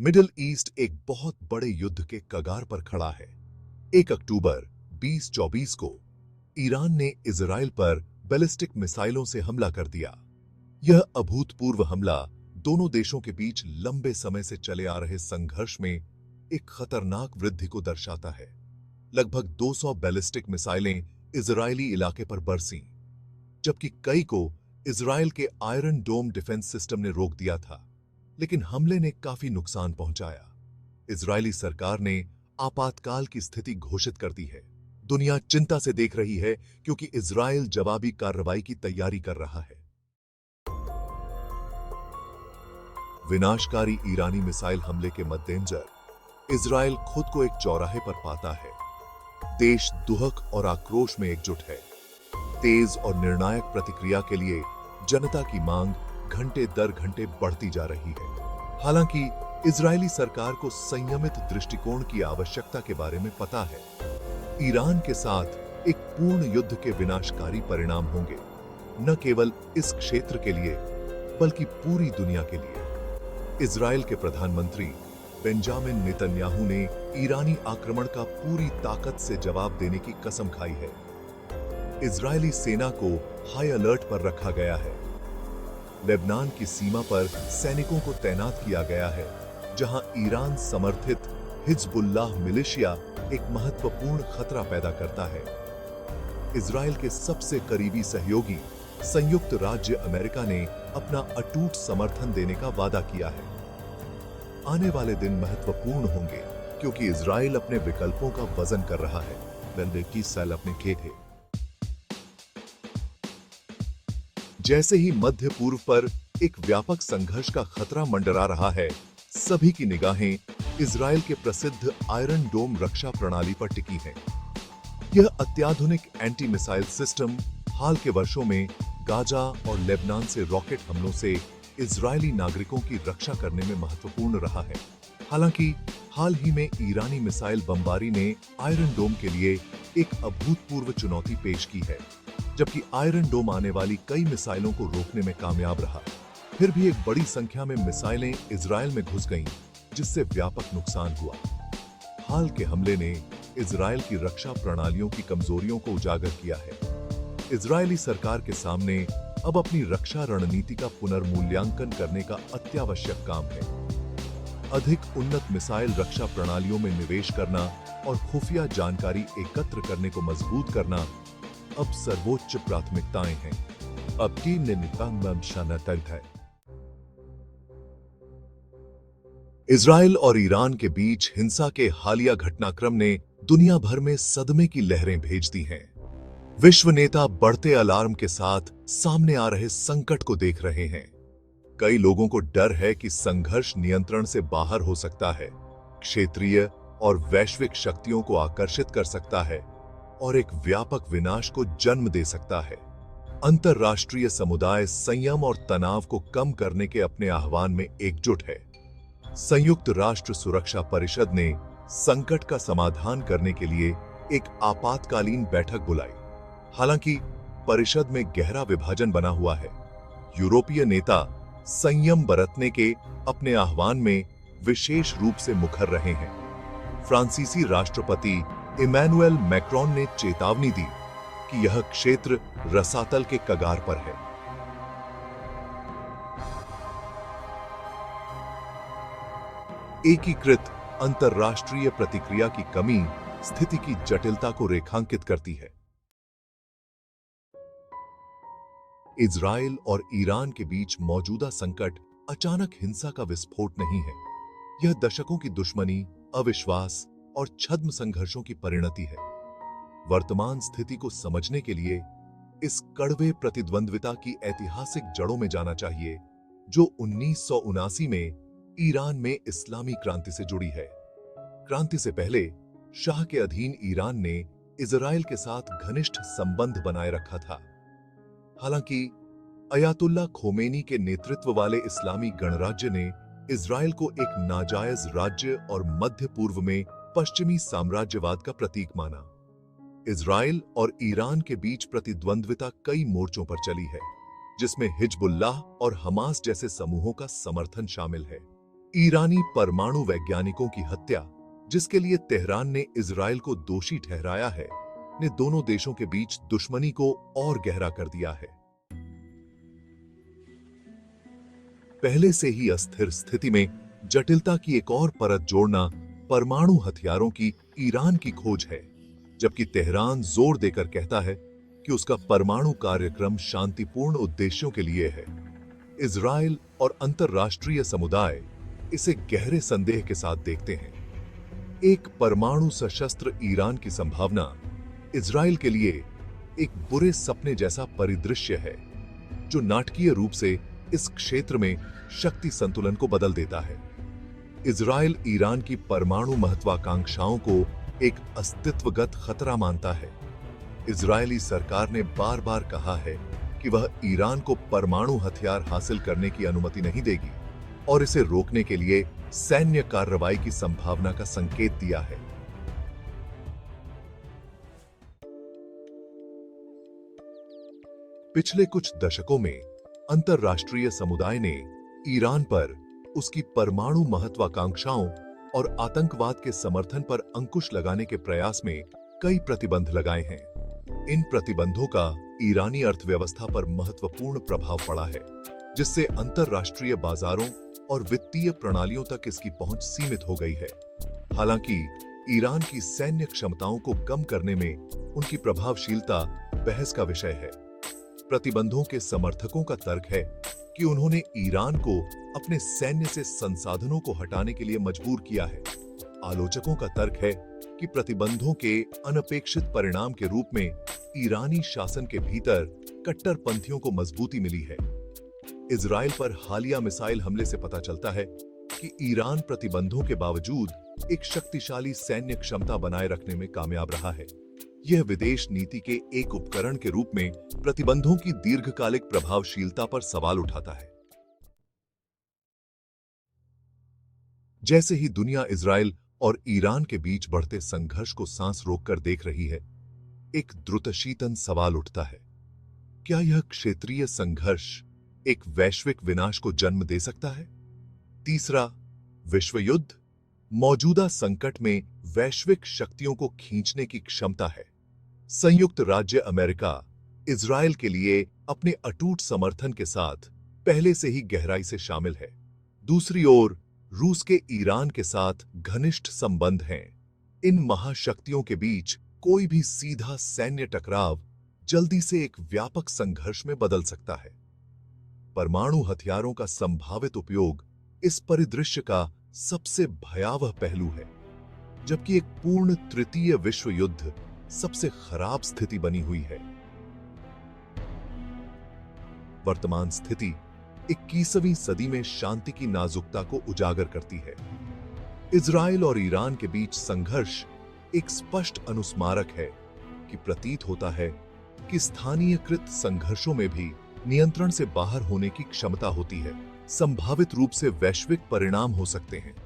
Middle east एक बहुत बड़े युद्ध के कगार पर खड़ा है। 1 अक्टूबर 2024 को ईरान ने इजराइल पर बैलिस्टिक मिसाइलों से हमला कर दिया। यह अभूतपूर्व हमला दोनों देशों के बीच लंबे समय से चले आ रहे संघर्ष में एक खतरनाक वृद्धि को दर्शाता है। लगभग 200 बैलिस्टिक मिसाइलें इजरायली इलाके पर बरसीं, जबकि कई को इजराइल के आयरन डोम डिफेंस सिस्टम ने रोक दिया था, लेकिन हमले ने काफी नुकसान पहुंचाया। इजरायली सरकार ने आपातकाल की स्थिति घोषित कर दी है। दुनिया चिंता से देख रही है क्योंकि इजराइल जवाबी कार्रवाई की तैयारी कर रहा है। विनाशकारी ईरानी मिसाइल हमले के मद्देनजर इजराइल खुद को एक चौराहे पर पाता है। देश दुहक और आक्रोश में एकजुट है। तेज और निर्णायक प्रतिक्रिया के लिए जनता की मांग घंटे दर घंटे बढ़ती जा रही है। हालांकि इजरायली सरकार को संयमित दृष्टिकोण की आवश्यकता के बारे में पता है। ईरान के साथ एक पूर्ण युद्ध के विनाशकारी परिणाम होंगे, न केवल इस क्षेत्र के लिए बल्कि पूरी दुनिया के लिए। इजराइल के प्रधानमंत्री बेंजामिन नेतन्याहू ने ईरानी आक्रमण का पूरी ताकत से जवाब देने की कसम खाई है। इजरायली सेना को हाई अलर्ट पर रखा गया है। लेबनान की सीमा पर सैनिकों को तैनात किया गया है, जहां ईरान समर्थित हिजबुल्लाह मिलिशिया एक महत्वपूर्ण खतरा पैदा करता है। इजराइल के सबसे करीबी सहयोगी संयुक्त राज्य अमेरिका ने अपना अटूट समर्थन देने का वादा किया है। आने वाले दिन महत्वपूर्ण होंगे क्योंकि इजराइल अपने विकल्पों का वजन कर रहा है। बंदे 21 साल अपने खेत है। जैसे ही मध्य पूर्व पर एक व्यापक संघर्ष का खतरा मंडरा रहा है, सभी की निगाहें इजराइल के प्रसिद्ध आयरन डोम रक्षा प्रणाली पर टिकी हैं। यह अत्याधुनिक एंटी मिसाइल सिस्टम हाल के वर्षों में गाजा और लेबनान से रॉकेट हमलों से इजरायली नागरिकों की रक्षा करने में महत्वपूर्ण रहा है। हालांकि हाल ही में ईरानी मिसाइल बमबारी ने आयरन डोम के लिए एक अभूतपूर्व चुनौती पेश की है। जबकि आयरन डोम आने वाली कई मिसाइलों को रोकने में कामयाब रहा, फिर भी एक बड़ी संख्या में मिसाइलें इजराइल में घुस गईं, जिससे व्यापक नुकसान हुआ। हाल के हमले ने इजराइल की रक्षा प्रणालियों की कमजोरियों को उजागर किया है। इजरायली सरकार के सामने अब अपनी रक्षा रणनीति का पुनर्मूल्यांकन करने का अत्यावश्यक काम है। अधिक उन्नत मिसाइल रक्षा प्रणालियों में निवेश करना और खुफिया जानकारी एकत्र करने को मजबूत करना अब सर्वोच्च प्राथमिकताएं हैं। अब टीम ने तय है। इजराइल और ईरान के बीच हिंसा के हालिया घटनाक्रम ने दुनिया भर में सदमे की लहरें भेज दी हैं। विश्व नेता बढ़ते अलार्म के साथ सामने आ रहे संकट को देख रहे हैं। कई लोगों को डर है कि संघर्ष नियंत्रण से बाहर हो सकता है, क्षेत्रीय और वैश्विक शक्तियों को आकर्षित कर सकता है और एक व्यापक विनाश को जन्म दे सकता है। अंतरराष्ट्रीय समुदाय संयम और तनाव को कम करने के अपने आह्वान में एकजुट है। संयुक्त राष्ट्र सुरक्षा परिषद ने संकट का समाधान करने के लिए एक आपातकालीन बैठक बुलाई। हालांकि परिषद में गहरा विभाजन बना हुआ है। यूरोपीय नेता संयम बरतने के अपने आह्वान में विशेष रूप से मुखर रहे हैं। फ्रांसीसी राष्ट्रपति इमैनुएल मैक्रोन ने चेतावनी दी कि यह क्षेत्र रसातल के कगार पर है। एकीकृत अंतरराष्ट्रीय प्रतिक्रिया की कमी स्थिति की जटिलता को रेखांकित करती है। इजराइल और ईरान के बीच मौजूदा संकट अचानक हिंसा का विस्फोट नहीं है। यह दशकों की दुश्मनी, अविश्वास और छद्म संघर्षों की परिणति है। वर्तमान स्थिति को समझने के लिए इस कड़वे प्रतिद्वंद्विता की ऐतिहासिक जड़ों में जाना चाहिए, जो 1979 में ईरान में इस्लामी क्रांति से जुड़ी है। क्रांति से पहले शाह के अधीन ईरान ने इजराइल के साथ घनिष्ठ संबंध बनाए रखा था। हालांकि अयातुल्ला खोमेनी के नेतृत्व वाले इस्लामी गणराज्य ने इजराइल को एक नाजायज राज्य और मध्य पूर्व में पश्चिमी साम्राज्यवाद का प्रतीक माना। इजराइल और ईरान के बीच प्रतिद्वंद्विता कई मोर्चों पर चली है, जिसमें हिजबुल्लाह और हमास जैसे समूहों का समर्थन शामिल है। ईरानी परमाणु वैज्ञानिकों की हत्या, जिसके लिए तेहरान ने इजराइल को दोषी ठहराया है, ने दोनों देशों के बीच दुश्मनी को और गहरा कर दिया है। पहले से ही अस्थिर स्थिति में जटिलता की एक और परत जोड़ना परमाणु हथियारों की ईरान की खोज है, जबकि तेहरान जोर देकर कहता है कि उसका परमाणु कार्यक्रम शांतिपूर्ण उद्देश्यों के लिए है। इजराइल और अंतर्राष्ट्रीय समुदाय इसे गहरे संदेह के साथ देखते हैं। एक परमाणु सशस्त्र ईरान की संभावना इजराइल के लिए एक बुरे सपने जैसा परिदृश्य है, जो नाटकीय रूप से इस क्षेत्र में शक्ति संतुलन को बदल देता है। इजराइल ईरान की परमाणु महत्वाकांक्षाओं को एक अस्तित्वगत खतरा मानता है। इजरायली सरकार ने बार बार कहा है कि वह ईरान को परमाणु हथियार हासिल करने की अनुमति नहीं देगी और इसे रोकने के लिए सैन्य कार्रवाई की संभावना का संकेत दिया है। पिछले कुछ दशकों में अंतर्राष्ट्रीय समुदाय ने ईरान पर उसकी परमाणु महत्वाकांक्षाओं और आतंकवाद के समर्थन पर अंकुश लगाने के प्रयास में कई प्रतिबंध लगाए हैं। इन प्रतिबंधों का ईरानी अर्थव्यवस्था पर महत्वपूर्ण प्रभाव पड़ा है, जिससे अंतर्राष्ट्रीय बाजारों और वित्तीय प्रणालियों तक इसकी पहुंच सीमित हो गई है। हालांकि ईरान की सैन्य क्षमताओं को कम करने में उनकी प्रभावशीलता बहस का विषय है। प्रतिबंधों के समर्थकों का तर्क है कि उन्होंने ईरान को अपने सैन्य से संसाधनों को हटाने के लिए मजबूर किया है। आलोचकों का तर्क है कि प्रतिबंधों के अनपेक्षित परिणाम के रूप में ईरानी शासन के भीतर कट्टरपंथियों को मजबूती मिली है। इजराइल पर हालिया मिसाइल हमले से पता चलता है कि ईरान प्रतिबंधों के बावजूद एक शक्तिशाली सैन्य क्षमता बनाए रखने में कामयाब रहा है। यह विदेश नीति के एक उपकरण के रूप में प्रतिबंधों की दीर्घकालिक प्रभावशीलता पर सवाल उठाता है। जैसे ही दुनिया इजराइल और ईरान के बीच बढ़ते संघर्ष को सांस रोककर देख रही है, एक द्रुतशीतन सवाल उठता है। क्या यह क्षेत्रीय संघर्ष एक वैश्विक विनाश को जन्म दे सकता है? तीसरा, विश्व युद्ध। मौजूदा संकट में वैश्विक शक्तियों को खींचने की क्षमता है। संयुक्त राज्य अमेरिका इजराइल के लिए अपने अटूट समर्थन के साथ पहले से ही गहराई से शामिल है। दूसरी ओर रूस के ईरान के साथ घनिष्ठ संबंध हैं। इन महाशक्तियों के बीच कोई भी सीधा सैन्य टकराव जल्दी से एक व्यापक संघर्ष में बदल सकता है। परमाणु हथियारों का संभावित उपयोग इस परिदृश्य का सबसे भयावह पहलू है, जबकि एक पूर्ण तृतीय विश्व युद्ध सबसे खराब स्थिति बनी हुई है। वर्तमान स्थिति 21वीं सदी में शांति की नाजुकता को उजागर करती है। इजराइल और ईरान के बीच संघर्ष एक स्पष्ट अनुस्मारक है कि प्रतीत होता है कि स्थानीयकृत संघर्षों में भी नियंत्रण से बाहर होने की क्षमता होती है। संभावित रूप से वैश्विक परिणाम हो सकते हैं।